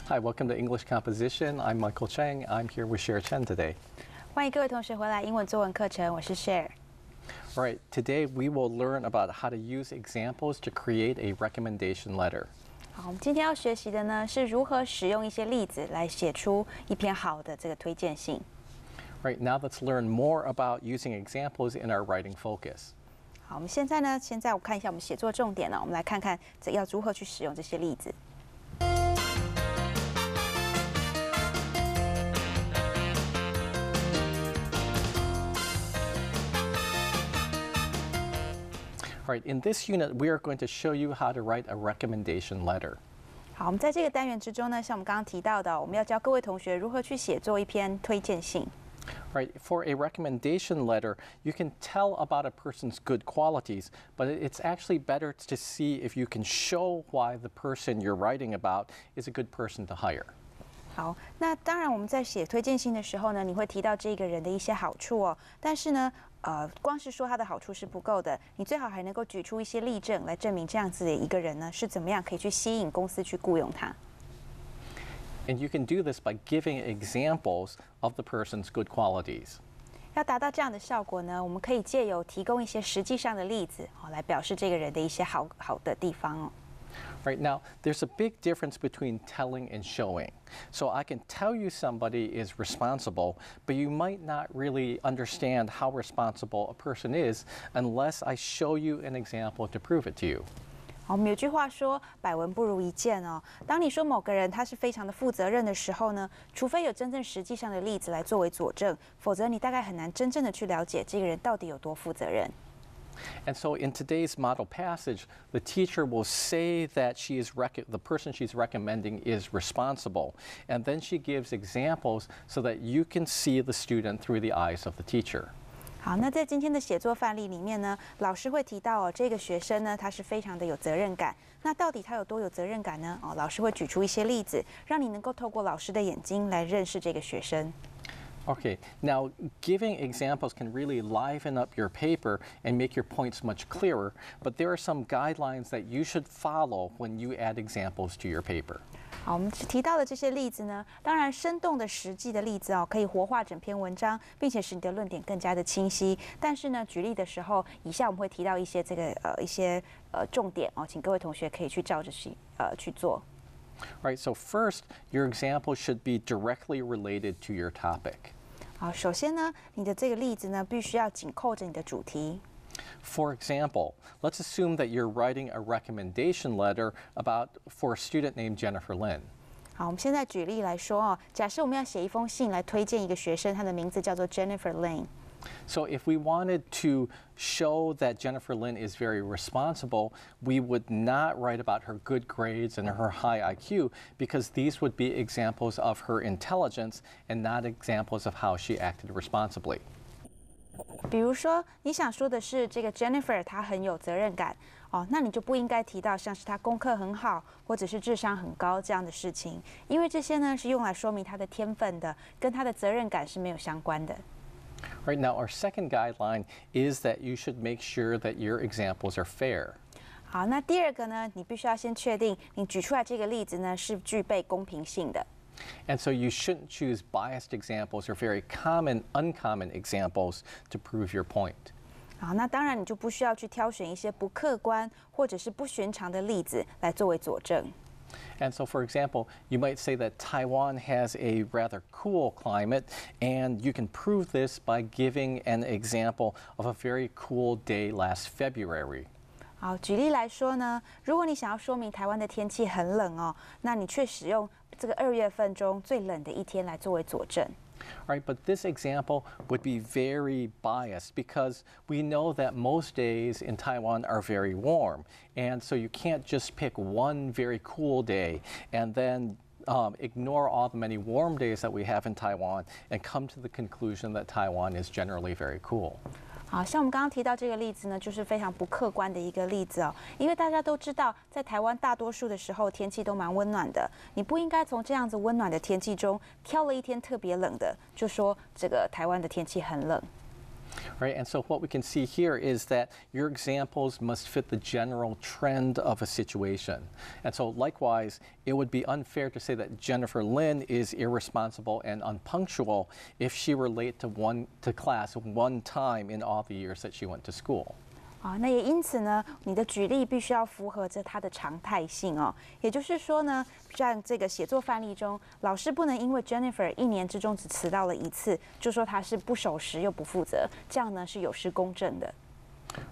Hi, welcome to English Composition. I'm Michael Chang. I'm here with Cher Chen today. 欢迎各位同学回来英文作文课程，我是 Cher。All right, today we will learn about how to use examples to create a recommendation letter. 好，我们今天要学习的呢是如何使用一些例子来写出一篇好的这个推荐信。Right, now let's learn more about using examples in our writing focus. 好，我们现在我看一下我们写作重点呢，我们来看看要如何去使用这些例子。All right, in this unit, we are going to show you how to write a recommendation letter. 好，我们在这个单元之中呢，像我们刚刚提到的，我们要教各位同学如何去写作一篇推荐信。Right, for a recommendation letter, you can tell about a person's good qualities, but it's actually better to see if you can show why the person you're writing about is a good person to hire. 好，那当然我们在写推荐信的时候呢，你会提到这个人的一些好处哦，但是呢，光是说他的好处是不够的，你最好还能够举出一些例证来证明这样子的一个人呢是怎么样可以去吸引公司去雇佣他。And you can do this by giving examples of the person's good qualities. 要达到这样的效果呢，我们可以借由提供一些实际上的例子来表示这个人的一些好的地方哦。Right now, there's a big difference between telling and showing. So I can tell you somebody is responsible, but you might not really understand how responsible a person is unless I show you an example to prove it to you. 我们有句话说“百闻不如一见”哦。当你说某个人他是非常的负责任的时候呢，除非有真正实际上的例子来作为佐证，否则你大概很难真正的去了解这个人到底有多负责任。And so in today's model passage, the teacher will say that the person she's recommending is responsible, and then she gives examples so that you can see the student through the eyes of the teacher. 好，那在今天的写作范例里面呢，老师会提到这个学生呢，他是非常的有责任感。那到底他有多有责任感呢？老师会举出一些例子，让你能够透过老师的眼睛来认识这个学生。Okay, now giving examples can really liven up your paper and make your points much clearer, but there are some guidelines that you should follow when you add examples to your paper. 好，我们提到的这些例子呢，当然生动的实际的例子可以活化整篇文章，并且使你的论点更加的清晰。但是呢，举例的时候，以下我们会提到一些重点请各位同学可以去照着去做。Right, so first, your example should be directly related to your topic. 好，首先呢，你的这个例子呢，必须要紧扣着你的主题。For example, let's assume that you're writing a recommendation letter for a student named Jennifer Lin. 好，我们现在举例来说假设我们要写一封信来推荐一个学生，他的名字叫做 Jennifer Lin。So if we wanted to show that Jennifer Lin is very responsible, we would not write about her good grades and her high IQ because these would be examples of her intelligence and not examples of how she acted responsibly. 比如说，你想说的是这个 Jennifer 她很有责任感那你就不应该提到像是她功课很好或者是智商很高这样的事情，因为这些呢是用来说明她的天分的，跟她的责任感是没有相关的。Right, now our second guideline is that you should make sure that your examples are fair. 好，那第二个呢，你必须要先确定你举出来这个例子呢是具备公平性的。And so you shouldn't choose biased examples or very uncommon examples to prove your point. 好，那当然你就不需要去挑选一些不客观或者是不寻常的例子来作为佐证。And so, for example, you might say that Taiwan has a rather cool climate, and you can prove this by giving an example of a very cool day last February. 好，举例来说呢，如果你想要说明台湾的天气很冷那你却使用这个2月份中最冷的一天来作为佐证。Right, but this example would be very biased because we know that most days in Taiwan are very warm, and so you can't just pick one very cool day and then ignore all the many warm days that we have in Taiwan and come to the conclusion that Taiwan is generally very cool. 好像我们刚刚提到这个例子呢，就是非常不客观的一个例子因为大家都知道，在台湾大多数的时候天气都蛮温暖的，你不应该从这样子温暖的天气中挑了一天特别冷的，就说这个台湾的天气很冷。Right, and so what we can see here is that your examples must fit the general trend of a situation. And so likewise, it would be unfair to say that Jennifer Lin is irresponsible and unpunctual if she were late to class one time in all the years that she went to school. 那也因此呢，你的举例必须要符合着它的常态性哦。也就是说呢，像这个写作范例中，老师不能因为 Jennifer 一年之中只迟到了一次，就说她是不守时又不负责，这样呢是有失公正的。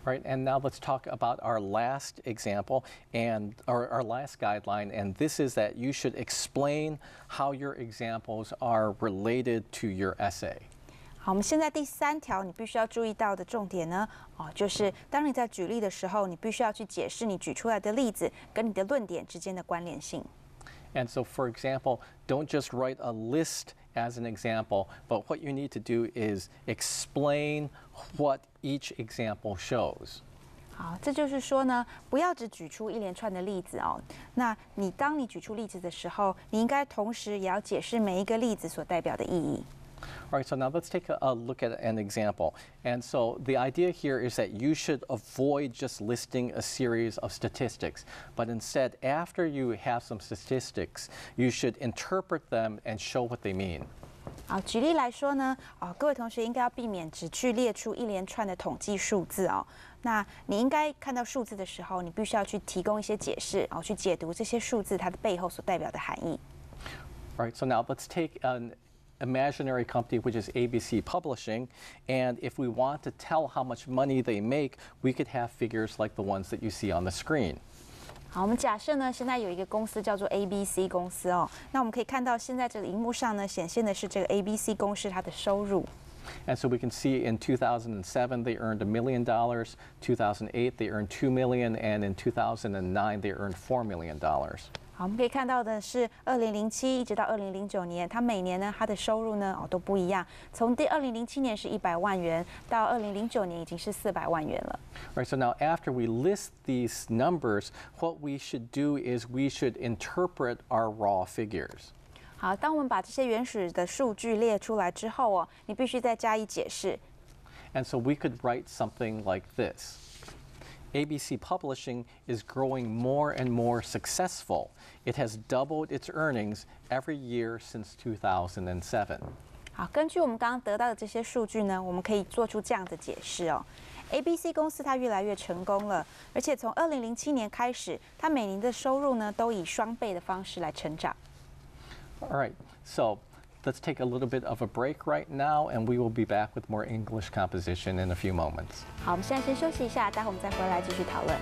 Right, and now let's talk about our last example and our last guideline, and this is that you should explain how your examples are related to your essay. 好，我们现在第3条，你必须要注意到的重点呢，就是当你在举例的时候，你必须要去解释你举出来的例子跟你的论点之间的关联性。And so, for example, don't just write a list as an example, but what you need to do is explain what each example shows. 好，这就是说呢，不要只举出一连串的例子哦。那当你举出例子的时候，你应该同时也要解释每一个例子所代表的意义。All right, so now let's take a look at an example. And so the idea here is that you should avoid just listing a series of statistics, but instead, after you have some statistics, you should interpret them and show what they mean. 好，举例来说呢，各位同学应该要避免只去列出一连串的统计数字哦。那你应该看到数字的时候，你必须要去提供一些解释，去解读这些数字它的背后所代表的含义。All right, so now let's take an imaginary company, which is ABC Publishing, and if we want to tell how much money they make, we could have figures like the ones that you see on the screen. 好，我们假设呢，现在有一个公司叫做 ABC 公司哦，那我们可以看到现在这个荧幕上呢，显现的是这个 ABC 公司它的收入。And so we can see in 2007 they earned $1 million, 2008 they earned $2 million, and in 2009 they earned $4 million. 好，我们可以看到的是，2007一直到2009年，它每年呢，它的收入呢，都不一样。从2007年是100万元，到2009年已经是400万元了。Right. So now, after we list these numbers, what we should do is we should interpret our raw figures. 好，当我们把这些原始的数据列出来之后哦，你必须再加以解释。And so we could write something like this. ABC Publishing is growing more and more successful. It has doubled its earnings every year since 2007. 好，根据我们刚刚得到的这些数据呢，我们可以做出这样的解释哦。ABC 公司它越来越成功了，而且从2007年开始，它每年的收入呢都以双倍的方式来成长。All right, so let's take a little bit of a break right now, and we will be back with more English composition in a few moments. 好，我们现在先休息一下，待会我们再回来继续讨论。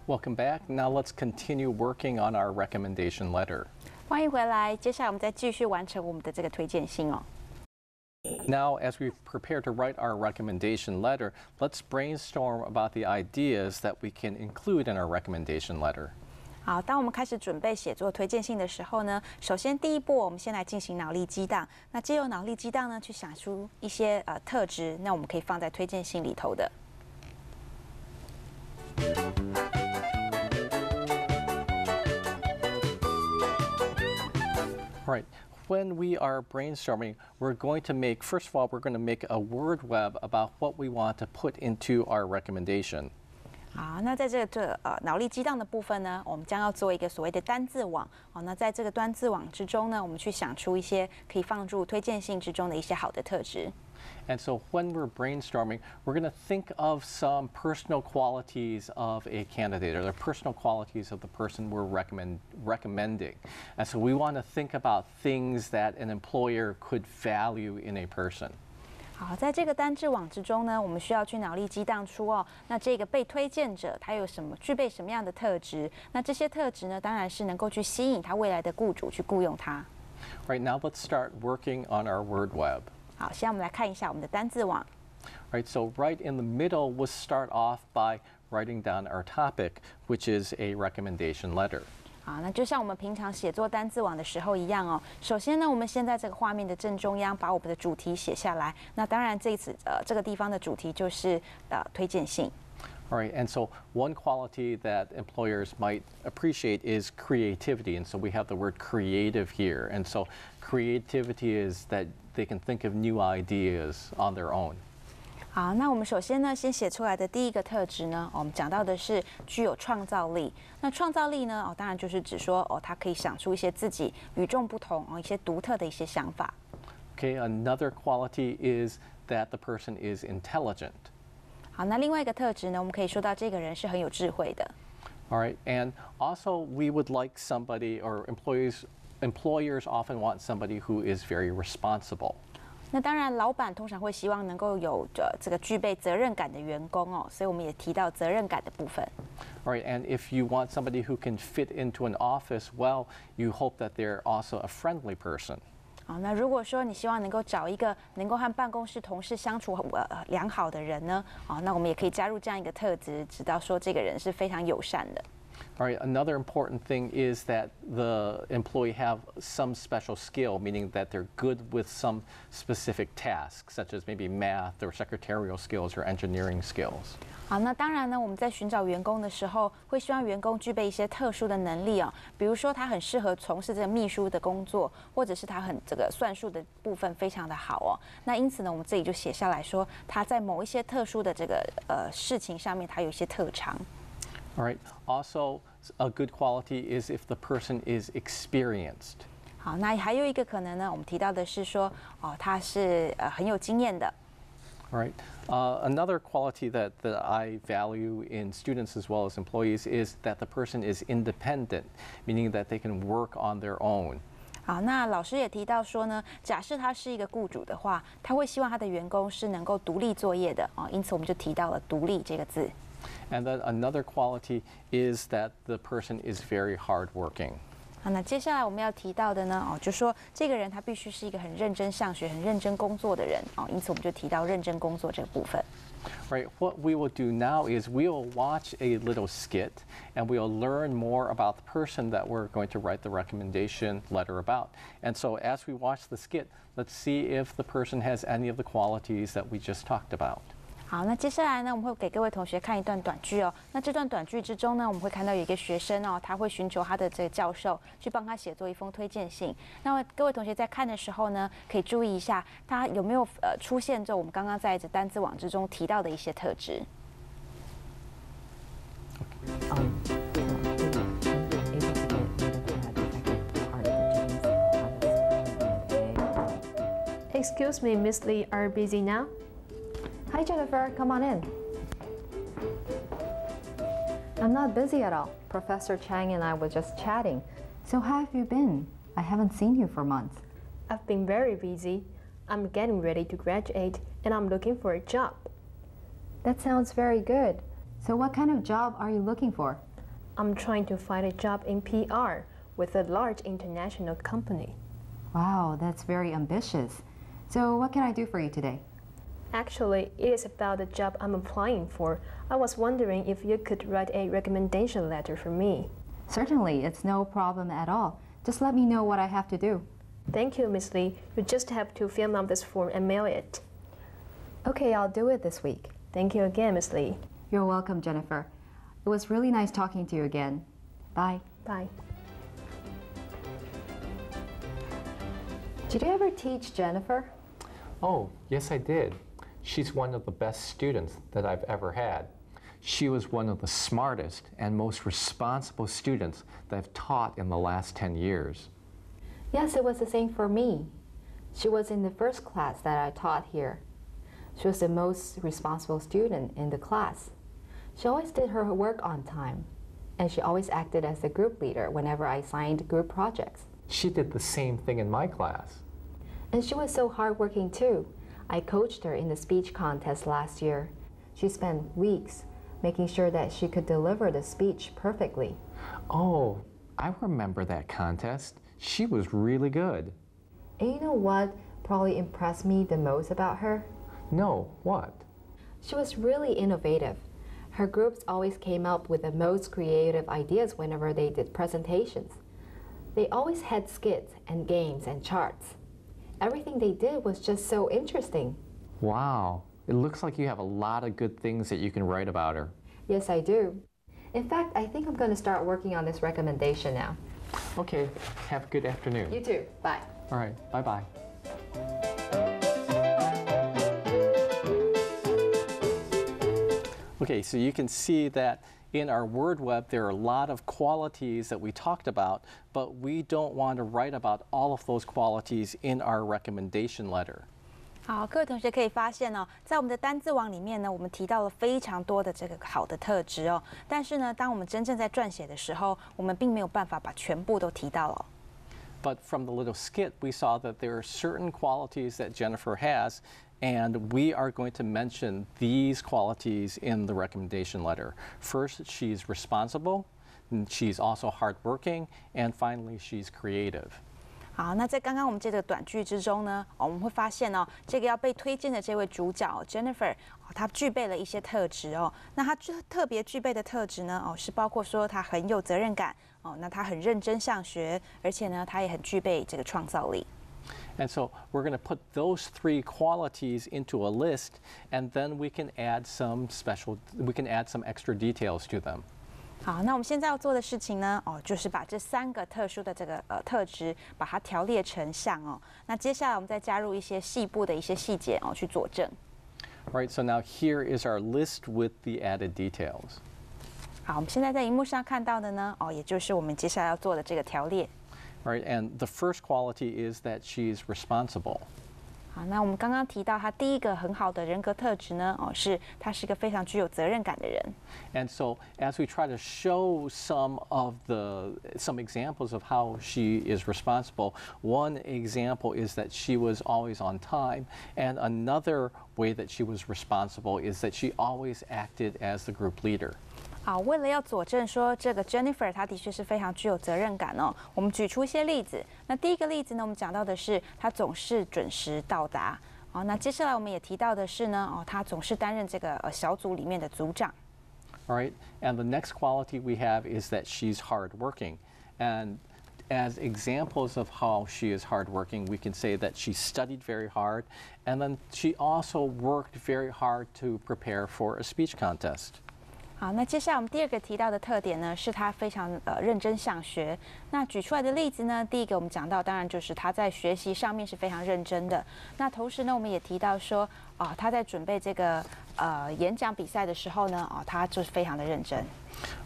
Welcome back. Now let's continue working on our recommendation letter. 欢迎回来，接下来我们再继续完成我们的这个推荐信哦。Now, as we prepare to write our recommendation letter, let's brainstorm about the ideas that we can include in our recommendation letter. 好，当我们开始准备写作推荐信的时候呢，首先第一步，我们先来进行脑力激荡。那借由脑力激荡呢，去想出一些特质，那我们可以放在推荐信里头的。Right. When we are brainstorming, we're going to make, first of all, we're going to make a word web about what we want to put into our recommendation. 好，那在这个脑力激荡的部分呢，我们将要做一个所谓的单字网。那在这个单字网之中呢，我们去想出一些可以放入推荐信之中的一些好的特质。And so when we're brainstorming, we're going to think of some personal qualities of a candidate or the personal qualities of the person we're recommending. And so we want to think about things that an employer could value in a person. 好，在这个单字网之中呢，我们需要去脑力激荡出那这个被推荐者他有具备什么样的特质？那这些特质呢，当然是能够去吸引他未来的雇主去雇佣他。Right, now let's start working on our word web. 好，现在我们来看一下我们的单字网。Right, so right in the middle, we'll start off by writing down our topic, which is a recommendation letter. 好，那就像我们平常写作单字网的时候一样哦。首先呢，我们先在这个画面的正中央把我们的主题写下来。那当然，这一次这个地方的主题就是推荐信。All right, and so one quality that employers might appreciate is creativity, and so we have the word creative here. And so creativity is that they can think of new ideas on their own. 好，那我们首先呢，先写出来的第一个特质呢，我们讲到的是具有创造力。那创造力呢，当然就是指说，他可以想出一些自己与众不同一些独特的一些想法。Okay, another quality is that the person is intelligent. 好，那另外一个特质呢，我们可以说到这个人是很有智慧的。All right, and also we would like somebody, or employers often want somebody who is very responsible. 那当然，老板通常会希望能够有这个具备责任感的员工哦，所以我们也提到责任感的部分。All right, and if you want somebody who can fit into an office well, you hope that they're also a friendly person. 好，那如果说你希望能够找一个能够和办公室同事相处良好的人呢，那我们也可以加入这样一个特质，知道说这个人是非常友善的。All right, another important thing is that the employee have some special skill, meaning that they're good with some specific tasks, such as maybe math or secretarial skills or engineering skills. 好，那当然呢，我们在寻找员工的时候，会希望员工具备一些特殊的能力哦，比如说他很适合从事这个秘书的工作，或者是他很这个算术的部分非常的好哦。那因此呢，我们这里就写下来说，他在某一些特殊的这个事情上面，他有一些特长。All right. Also, a good quality is if the person is experienced. 好，那还有一个可能呢，我们提到的是说，他是很有经验的。All right. Another quality that I value in students as well as employees is that the person is independent, meaning that they can work on their own. 好，那老师也提到说呢，假设他是一个雇主的话，他会希望他的员工是能够独立作业的因此我们就提到了“独立”这个字。And then another quality is that the person is very hardworking. 好，那接下来我们要提到的呢，就说这个人他必须是一个很认真上学、很认真工作的人因此我们就提到认真工作这个部分。Right, what we will do now is we'll watch a little skit and we'll learn more about the person that we're going to write the recommendation letter about. And so as we watch the skit, let's see if the person has any of the qualities that we just talked about. 好，那接下来呢，我们会给各位同学看一段短剧哦。那这段短剧之中呢，我们会看到有一个学生他会寻求他的这个教授去帮他写作一封推荐信。那各位同学在看的时候呢，可以注意一下他有没有出现我们刚刚在这单字网之中提到的一些特质。Excuse me, Miss Lee, are you busy now? Hi, Jennifer. Come on in. I'm not busy at all. Professor Chang and I were just chatting. So how have you been? I haven't seen you for months. I've been very busy. I'm getting ready to graduate and I'm looking for a job. That sounds very good. So what kind of job are you looking for? I'm trying to find a job in PR with a large international company. Wow, that's very ambitious. So what can I do for you today? Actually, it is about the job I'm applying for. I was wondering if you could write a recommendation letter for me. Certainly, it's no problem at all. Just let me know what I have to do. Thank you, Miss Lee. You just have to fill out this form and mail it. Okay, I'll do it this week. Thank you again, Miss Lee. You're welcome, Jennifer. It was really nice talking to you again. Bye. Bye. Did you ever teach Jennifer? Oh, yes, I did. She's one of the best students that I've ever had. She was one of the smartest and most responsible students that I've taught in the last 10 years. Yes, it was the same for me. She was in the first class that I taught here. She was the most responsible student in the class. She always did her work on time, and she always acted as the group leader whenever I assigned group projects. She did the same thing in my class. And she was so hardworking too. I coached her in the speech contest last year. She spent weeks making sure that she could deliver the speech perfectly. Oh, I remember that contest. She was really good. And you know what probably impressed me the most about her? No, what? She was really innovative. Her groups always came up with the most creative ideas whenever they did presentations. They always had skits and games and charts. Everything they did was just so interesting. Wow, it looks like you have a lot of good things that you can write about her. Yes, I do. In fact, I think I'm going to start working on this recommendation now. Okay, have a good afternoon. You too. Bye. All right, bye-bye. Okay, so you can see that in our word web there are a lot of qualities that we talked about, but we don't want to write about all of those qualities in our recommendation letter. 好，各位同学可以发现哦，在我们的单字网里面呢，我们提到了非常多的这个好的特质哦。但是呢，当我们真正在撰写的时候，我们并没有办法把全部都提到哦。But from the little skit, we saw that there are certain qualities that Jennifer has, and we are going to mention these qualities in the recommendation letter. First, she's responsible, and she's also hardworking, and finally, she's creative. 好，那在刚刚我们这个短句之中呢，我们会发现哦，这个要被推荐的这位主角Jennifer，她具备了一些特质哦。那她特别具备的特质呢，是包括说她很有责任感哦，那她很认真上学，而且呢，她也很具备这个创造力。And so we're going to put those three qualities into a list, and then we can add some extra details to them. 好，那我们现在要做的事情呢，就是把这3个特殊的这个特质，把它条列成项哦。那接下来我们再加入一些细部的一些细节去佐证。All right, so now here is our list with the added details. 好，我们现在在荧幕上看到的呢，也就是我们接下来要做的这个条列。All right, and the first quality is that she's responsible. 好，那我们刚刚提到他第一个很好的人格特质呢，是他是一个非常具有责任感的人。And so as we try to show some examples of how she is responsible, one example is that she was always on time, and another way that she was responsible is that she always acted as the group leader. 好，为了要佐证说这个 Jennifer 她的确是非常具有责任感哦，我们举出一些例子。那第一个例子呢，我们讲到的是她总是准时到达。哦，那接下来我们也提到的是呢，她总是担任这个小组里面的组长。All right, and the next quality we have is that she's hardworking, and as examples of how she is hardworking, we can say that she studied very hard, and then she also worked very hard to prepare for a speech contest. 好，那接下来我们第二个提到的特点呢，是他非常认真上学。那举出来的例子呢，第一个我们讲到，当然就是他在学习上面是非常认真的。那同时呢，我们也提到说，他在准备这个演讲比赛的时候呢，他就是非常的认真。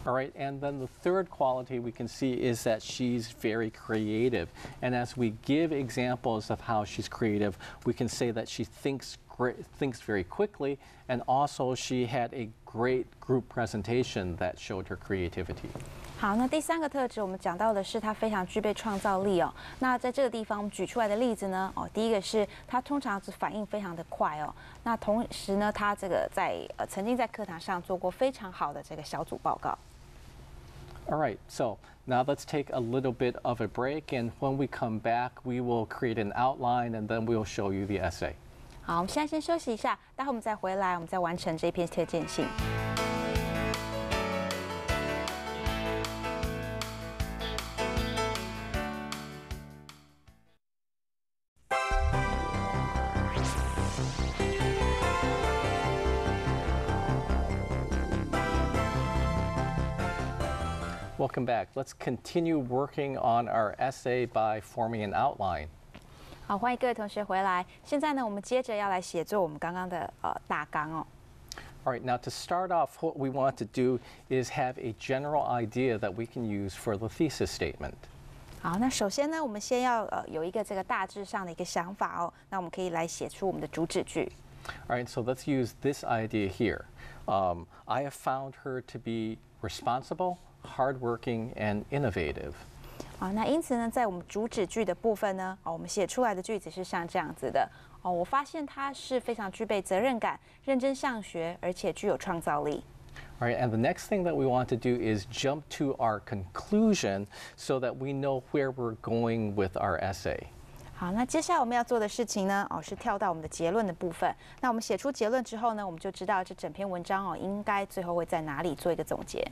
All right, and then the third quality we can see is that she's very creative. And as we give examples of how she's creative, we can say that she thinks very quickly, and also she had a great group presentation that showed her creativity. 好，那第3个特质我们讲到的是他非常具备创造力哦。那在这个地方我们举出来的例子呢，第一个是他通常是反应非常的快哦。那同时呢，他这个曾经在课堂上做过非常好的这个小组报告。All right, so now let's take a little bit of a break, and when we come back, we will create an outline, and then we'll show you the essay. 好，我们现在先休息一下，待会我们再回来，我们再完成这篇推荐信。Welcome back. Let's continue working on our essay by forming an outline. 好，欢迎各位同学回来。现在呢，我们接着要来写作我们刚刚的大纲哦。All right, now to start off, what we want to do is have a general idea that we can use for the thesis statement. 好，那首先呢，我们先要有一个这个大致上的一个想法哦。那我们可以来写出我们的主旨句。All right, so let's use this idea here. I have found her to be responsible, hardworking, and innovative. 好，那因此呢，在我们主旨句的部分呢，我们写出来的句子是像这样子的。我发现他是非常具备责任感、认真上学，而且具有创造力。All right, and the next thing that we want to do is jump to our conclusion so that we know where we're going with our essay. 好，那接下来我们要做的事情呢，是跳到我们的结论的部分。那我们写出结论之后呢，我们就知道这整篇文章应该最后会在哪里做一个总结。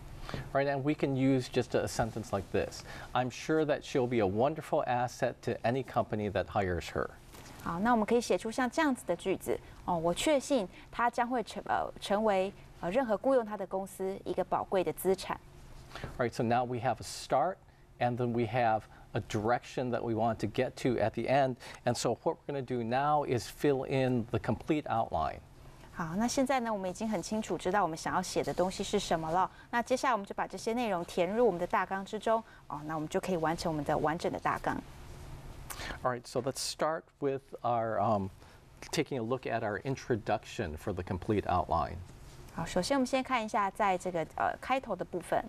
Right, and we can use just a sentence like this. I'm sure that she'll be a wonderful asset to any company that hires her. 好，那我们可以写出像这样子的句子我确信她将会成为任何雇佣她的公司一个宝贵的资产。Right, so now we have a start, and then we have a direction that we want to get to at the end. And so what we're going to do now is fill in the complete outline. 好，那现在呢，我们已经很清楚知道我们想要写的东西是什么了。那接下来我们就把这些内容填入我们的大纲之中那我们就可以完成我们的完整的大纲。All right, so let's start with our taking a look at our introduction for the complete outline. 好，首先我们先看一下在这个开头的部分。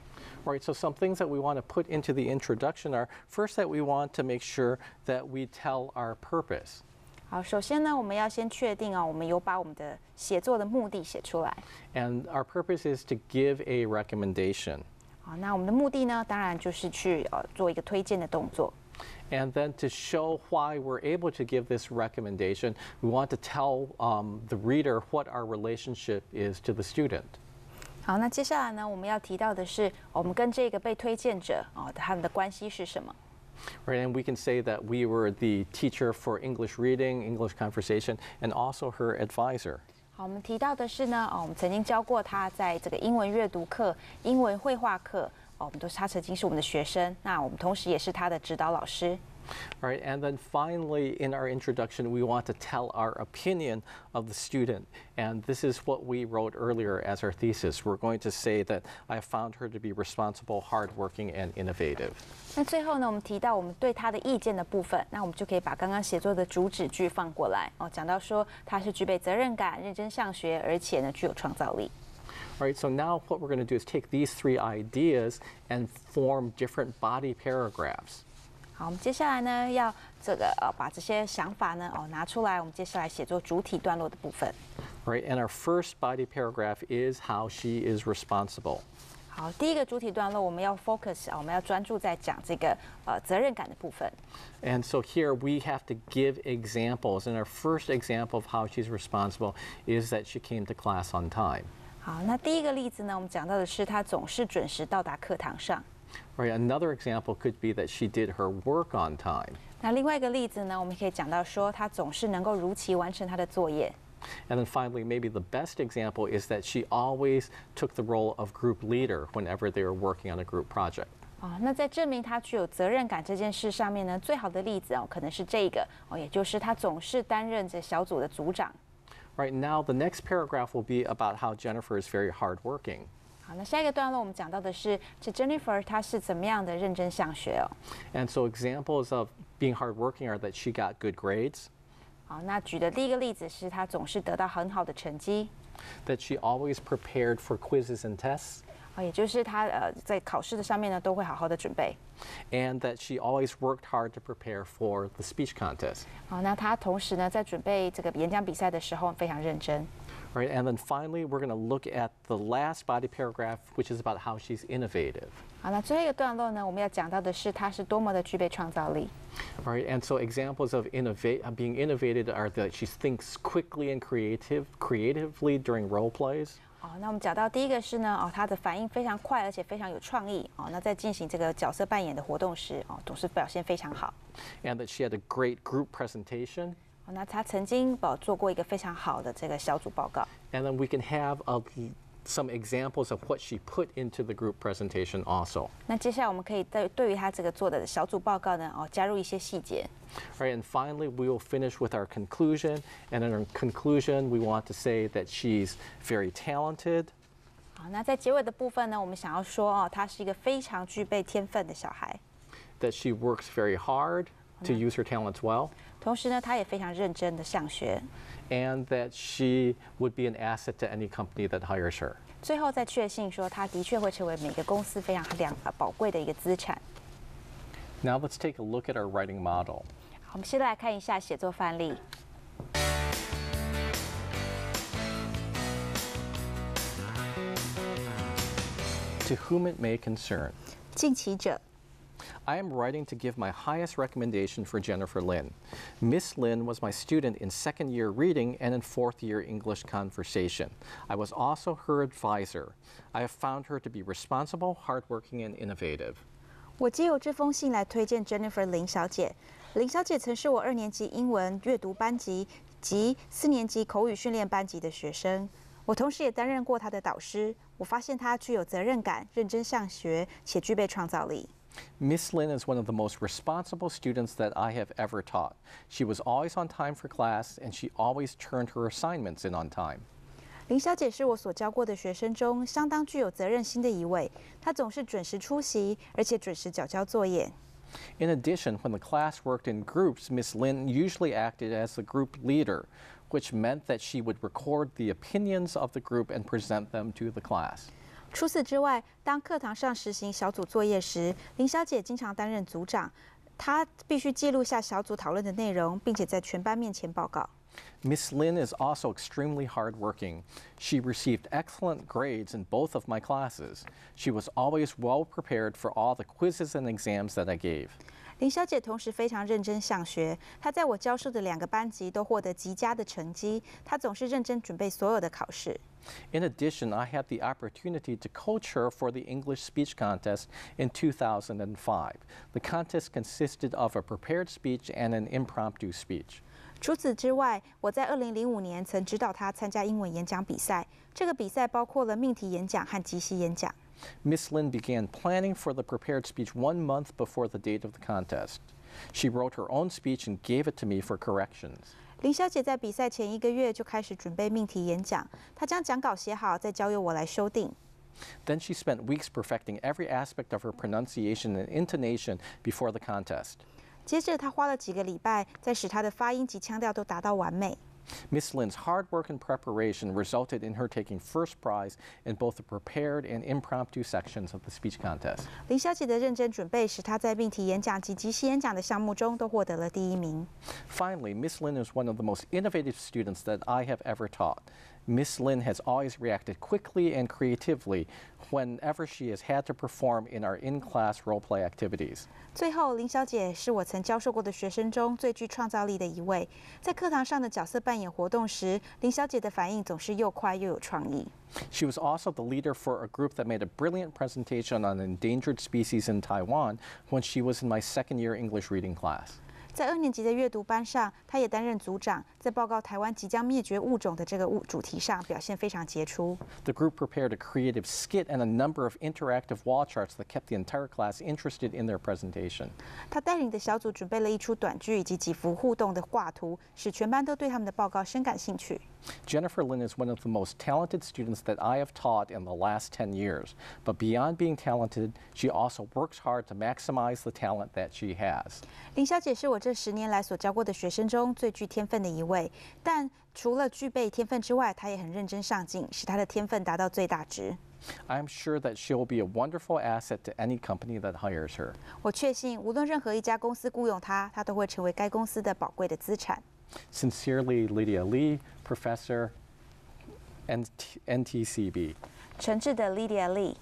Right, so some things that we want to put into the introduction are, first, that we want to make sure that we tell our purpose. 好，首先呢，我们要先确定我们有把我们的写作的目的写出来。And our purpose is to give a recommendation. 好，那我们的目的呢，当然就是去做一个推荐的动作。And then to show why we're able to give this recommendation, we want to tell the reader what our relationship is to the student. 好，那接下来呢，我们要提到的是我们跟这个被推荐者他们的关系是什么。Right, and we can say that we were the teacher for English reading, English conversation, and also her advisor. 好，我们提到的是呢，我们曾经教过他在这个英文阅读课、英文绘画课，他曾经是我们的学生，那我们同时也是他的指导老师。All right, and then finally, in our introduction, we want to tell our opinion of the student. And this is what we wrote earlier as our thesis. We're going to say that I found her to be responsible, hardworking, and innovative. 那最后呢，我们提到我们对他的意见的部分，那我们就可以把刚刚写作的主旨句放过来讲到说他是具备责任感、认真上学，而且呢具有创造力。All right, so now what we're going to do is take these three ideas and form different body paragraphs. 好，我们接下来呢要把这些想法呢拿出来，我们接下来写作主体段落的部分。Right, and our first body paragraph is how she is responsible. 好，第一个主体段落我们要 focus 我们要专注在讲这个责任感的部分。And so here we have to give examples. And our first example of how she's responsible is that she came to class on time. 好，那第一个例子呢，我们讲到的是她总是准时到达课堂上。Right, another example could be that she did her work on time. 那另外一个例子呢，我们可以讲到说她总是能够如期完成她的作业。And then finally, maybe the best example is that she always took the role of group leader whenever they were working on a group project. 那在证明她具有责任感这件事上面呢，最好的例子可能是这个也就是她总是担任这小组的组长。Right, now the next paragraph will be about how Jennifer is very hardworking. 好，那下一个段落我们讲到的是这 Jennifer 她是怎么样的认真上学And so examples of being hardworking are that she got good grades. 好，那举的第一个例子是她总是得到很好的成绩。That she always prepared for quizzes and tests. 也就是她在考试的上面呢都会好好的准备。And that she always worked hard to prepare for the speech contest. 好，那她同时呢在准备这个演讲比赛的时候非常认真。Right, and then finally, we're going to look at the last body paragraph, which is about how she's innovative. 好，那最后一个段落呢，我们要讲到的是她是多么的具备创造力。All right, and so examples of being innovative are that she thinks quickly and creatively during role plays. 那我们讲到第一个是呢，她的反应非常快，而且非常有创意。那在进行这个角色扮演的活动时，总是表现非常好。And that she had a great group presentation. 那她曾经做过一个非常好的这个小组报告。And then we can have some examples of what she put into the group presentation also. 那接下来我们可以对于她这个做的小组报告呢，加入一些细节。Right, and finally, we will finish with our conclusion. And in our conclusion, we want to say that she's very talented. 好，那在结尾的部分呢，我们想要说她是一个非常具备天分的小孩。That she works very hard to use her talents well. 同时呢，她也非常认真的上学。And that she would be an asset to any company that hires her. 最后再确信说，她的确会成为每个公司非常宝贵的一个资产。Now let's take a look at our writing model. 好，我们现在来看一下写作范例。To whom it may concern. 近期者。I am writing to give my highest recommendation for Jennifer Lin. Miss Lin was my student in second-year reading and in fourth-year English conversation. I was also her advisor. I have found her to be responsible, hardworking, and innovative. 我借由这封信来推荐 Jennifer 林小姐。林小姐曾是我2年级英文阅读班级及4年级口语训练班级的学生。我同时也担任过她的导师。我发现她具有责任感、认真向学，且具备创造力。Miss Lin is one of the most responsible students that I have ever taught. She was always on time for class, and she always turned her assignments in on time. 林小姐是我所教过的学生中相当具有责任心的一位，她总是准时出席，而且准时缴交作业。In addition, when the class worked in groups, Miss Lin usually acted as the group leader, which meant that she would record the opinions of the group and present them to the class. 除此之外，当课堂上实行小组作业时，林小姐经常担任组长，她必须记录下小组讨论的内容，并且在全班面前报告。Miss Lin is also extremely hardworking. She received excellent grades in both of my classes. She was always well prepared for all the quizzes and exams that I gave. 林小姐同时非常认真向学，她在我教授的2个班级都获得极佳的成绩。她总是认真准备所有的考试。In addition, I had the opportunity to coach her for the English speech contest in 2005. The contest consisted of a prepared speech and an impromptu speech. 除此之外，我在2005年曾指导她参加英文演讲比赛。这个比赛包括了命题演讲和即席演讲。Miss Lin began planning for the prepared speech 1 month before the date of the contest. She wrote her own speech and gave it to me for corrections. 林小姐在比赛前1个月就开始准备命题演讲，她将讲稿写好，再交由我来修订。Then she spent weeks perfecting every aspect of her pronunciation and intonation before the contest. 接着，她花了几个礼拜，在使她的发音及腔调都达到完美。Miss Lin's hard work and preparation resulted in her taking first prize in both the prepared and impromptu sections of the speech contest. 林小姐的认真准备使她在命题演讲及即席演讲的项目中都获得了第1名。Finally, Miss Lin is one of the most innovative students that I have ever taught. Miss Lin has always reacted quickly and creatively whenever she has had to perform in our in-class role-play activities. 最后，林小姐是我曾教授过的学生中最具创造力的一位。在课堂上的角色扮演活动时，林小姐的反应总是又快又有创意。She was also the leader for a group that made a brilliant presentation on endangered species in Taiwan when she was in my second-year English reading class. 在2年级的阅读班上，她也担任组长，在报告台湾即将灭绝物种的这个主题上表现非常杰出。The group prepared a creative skit and a number of interactive wall charts that kept the entire class interested in their presentation. 她带领的小组准备了一出短剧以及几幅互动的画图，使全班都对他们的报告深感兴趣。Jennifer Lin is one of the most talented students that I have taught in the last 10 years. But beyond being talented, she also works hard to maximize the talent that she has. 林小姐是我这10年来所教过的学生中最具天分的一位，但除了具备天分之外，她也很认真上进，使她的天分达到最大值。I am sure that she will be a wonderful asset to any company that hires her. 我确信，无论任何一家公司雇佣她，她都会成为该公司的宝贵的资产。Sincerely, Lydia Lee, Professor, NTCB. 诚挚的 Lydia Lee。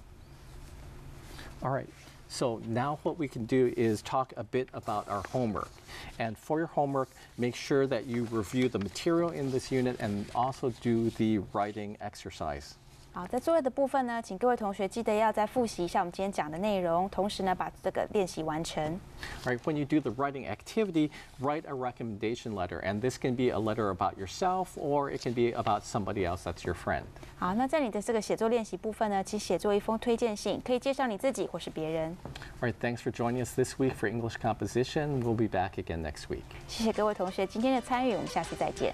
All right. So now what we can do is talk a bit about our homework. And for your homework, make sure that you review the material in this unit and also do the writing exercise. 好，在作业的部分呢，请各位同学记得要再复习一下我们今天讲的内容，同时呢，把这个练习完成。All right, when you do the writing activity, write a recommendation letter. And this can be a letter about yourself, or it can be about somebody else that's your friend. 好，那在你的这个写作练习部分呢，请写作一封推荐信，可以介绍你自己或是别人。All right, thanks for joining us this week for English composition. We'll be back again next week. 谢谢各位同学今天的参与，我们下次再见。